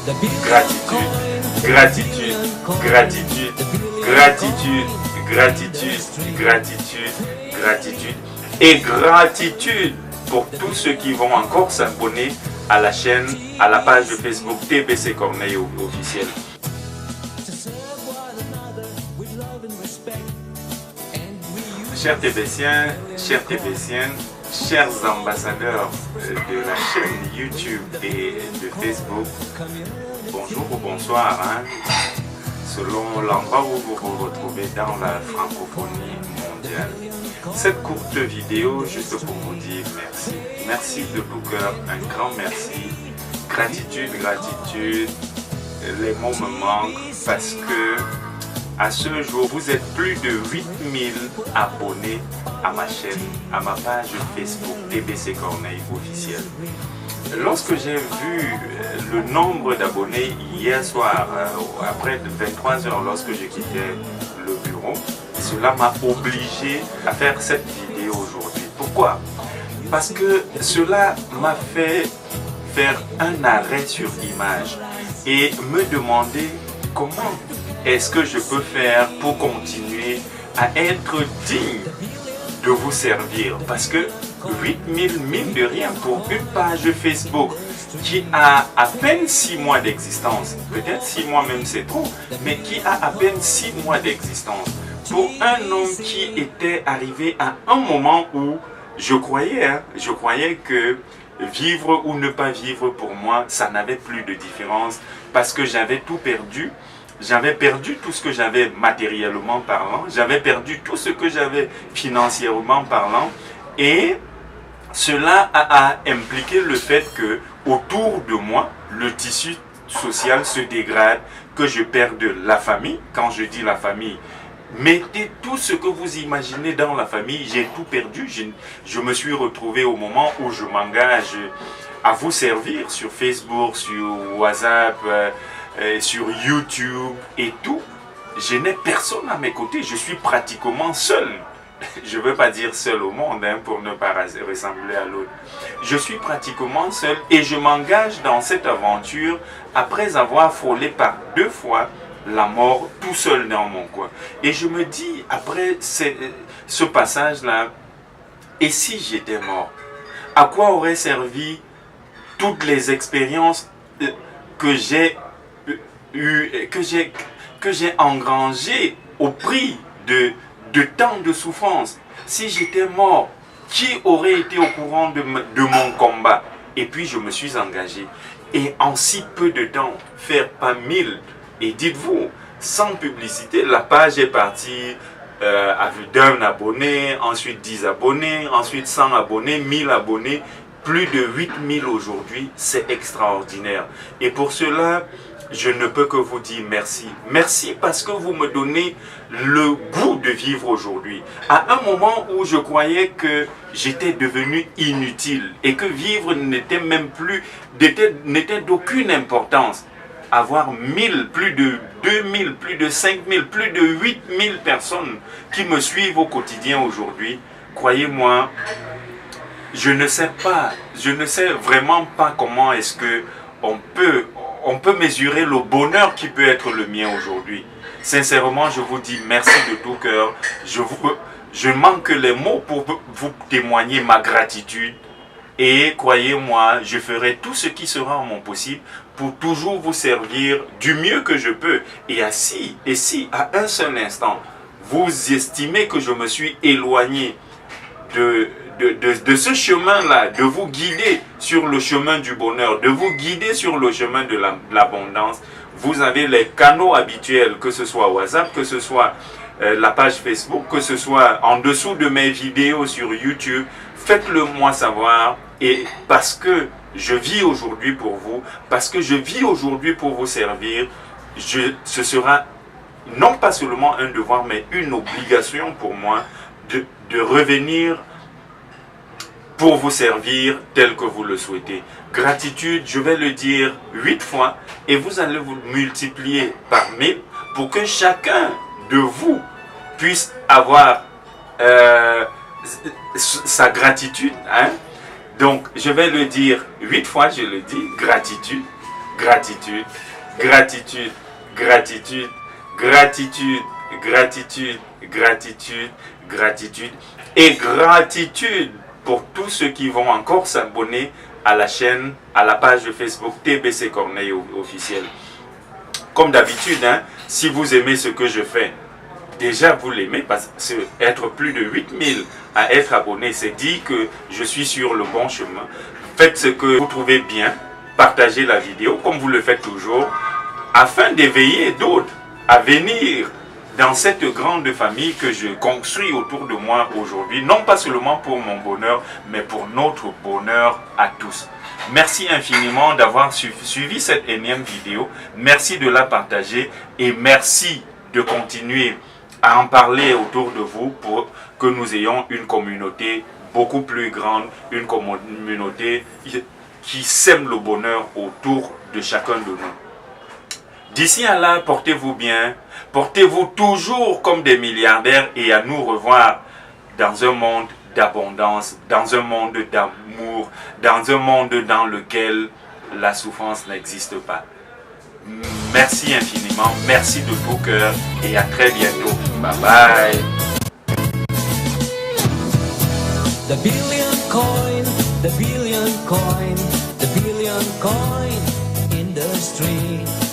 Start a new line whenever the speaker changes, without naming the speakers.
Gratitude, gratitude, gratitude, gratitude, gratitude, gratitude, gratitude et gratitude pour tous ceux qui vont encore s'abonner à la chaîne, à la page de Facebook TBC Corneille officiel. Chers TBCiens, chères TBCiennes, chers ambassadeurs de la chaîne YouTube et de Facebook, bonjour ou bonsoir, selon l'endroit où vous vous retrouvez dans la francophonie mondiale. Cette courte vidéo, juste pour vous dire merci. Merci de tout cœur, un grand merci. Gratitude, gratitude. Les mots me manquent parce que à ce jour, vous êtes plus de 8000 abonnés à ma chaîne, à ma page Facebook TBC Corneille officiel. Lorsque j'ai vu le nombre d'abonnés hier soir, après 23 heures, lorsque j'ai quitté le bureau, cela m'a obligé à faire cette vidéo aujourd'hui. Pourquoi? Parce que cela m'a fait faire un arrêt sur image et me demander comment est-ce que je peux faire pour continuer à être digne de vous servir. Parce que 8000, mine de rien, pour une page Facebook qui a à peine 6 mois d'existence, peut-être 6 mois même c'est trop, mais qui a à peine 6 mois d'existence, pour un homme qui était arrivé à un moment où je croyais que vivre ou ne pas vivre pour moi, ça n'avait plus de différence parce que j'avais tout perdu. J'avais perdu tout ce que j'avais matériellement parlant, j'avais perdu tout ce que j'avais financièrement parlant, et cela a impliqué le fait que autour de moi, le tissu social se dégrade, que je perde la famille. Quand je dis la famille, mettez tout ce que vous imaginez dans la famille, j'ai tout perdu. Je me suis retrouvé au moment où je m'engage à vous servir sur Facebook, sur WhatsApp, sur YouTube et tout. Je n'ai personne à mes côtés, je suis pratiquement seul. Je ne veux pas dire seul au monde pour ne pas ressembler à l'autre. Je suis pratiquement seul et je m'engage dans cette aventure après avoir frôlé par 2 fois la mort tout seul dans mon coin. Et je me dis, après ce passage-là, et si j'étais mort? À quoi auraient servi toutes les expériences que j'ai engrangé au prix de tant de souffrance? Si j'étais mort, qui aurait été au courant de mon combat? Et puis je me suis engagé. Et en si peu de temps, faire pas 1000, et dites-vous, sans publicité, la page est partie avec d'un abonné, ensuite 10 abonnés, ensuite 100 abonnés, 1000 abonnés, plus de 8000 aujourd'hui, c'est extraordinaire. Et pour cela, je ne peux que vous dire merci. Merci parce que vous me donnez le goût de vivre aujourd'hui. À un moment où je croyais que j'étais devenu inutile et que vivre n'était même plus, n'était d'aucune importance. Avoir 1000, plus de 2000, plus de 5000, plus de 8000 personnes qui me suivent au quotidien aujourd'hui, croyez-moi, je ne sais vraiment pas comment est-ce que on peut mesurer le bonheur qui peut être le mien aujourd'hui. Sincèrement, je vous dis merci de tout cœur. Je manque les mots pour vous témoigner ma gratitude. Et croyez-moi, je ferai tout ce qui sera en mon possible pour toujours vous servir du mieux que je peux. Et si à un seul instant, vous estimez que je me suis éloigné de ce chemin-là, de vous guider sur le chemin du bonheur, de vous guider sur le chemin de l'abondance, vous avez les canaux habituels, que ce soit WhatsApp, que ce soit la page Facebook, que ce soit en dessous de mes vidéos sur YouTube. Faites-le moi savoir, et parce que je vis aujourd'hui pour vous, parce que je vis aujourd'hui pour vous servir, ce sera non pas seulement un devoir, mais une obligation pour moi de revenir pour vous servir tel que vous le souhaitez. Gratitude, je vais le dire 8 fois et vous allez vous multiplier par 1000 pour que chacun de vous puisse avoir sa gratitude. Donc, je vais le dire 8 fois, je le dis, gratitude, gratitude, gratitude, gratitude, gratitude, gratitude, gratitude, gratitude et gratitude pour tous ceux qui vont encore s'abonner à la chaîne, à la page de Facebook TBC Corneille officiel. Comme d'habitude, hein, si vous aimez ce que je fais, déjà vous l'aimez, parce que être plus de 8000 à être abonné, c'est dit que je suis sur le bon chemin. Faites ce que vous trouvez bien, partagez la vidéo comme vous le faites toujours, afin d'éveiller d'autres à venir dans cette grande famille que je construis autour de moi aujourd'hui, non pas seulement pour mon bonheur, mais pour notre bonheur à tous. Merci infiniment d'avoir suivi cette énième vidéo, merci de la partager et merci de continuer à en parler autour de vous pour que nous ayons une communauté beaucoup plus grande, une communauté qui sème le bonheur autour de chacun de nous. D'ici à là, portez-vous bien, portez-vous toujours comme des milliardaires et à nous revoir dans un monde d'abondance, dans un monde d'amour, dans un monde dans lequel la souffrance n'existe pas. Merci infiniment, merci de tout cœur et à très bientôt. Bye bye.
The billion coin, the billion coin, the billion coin industry.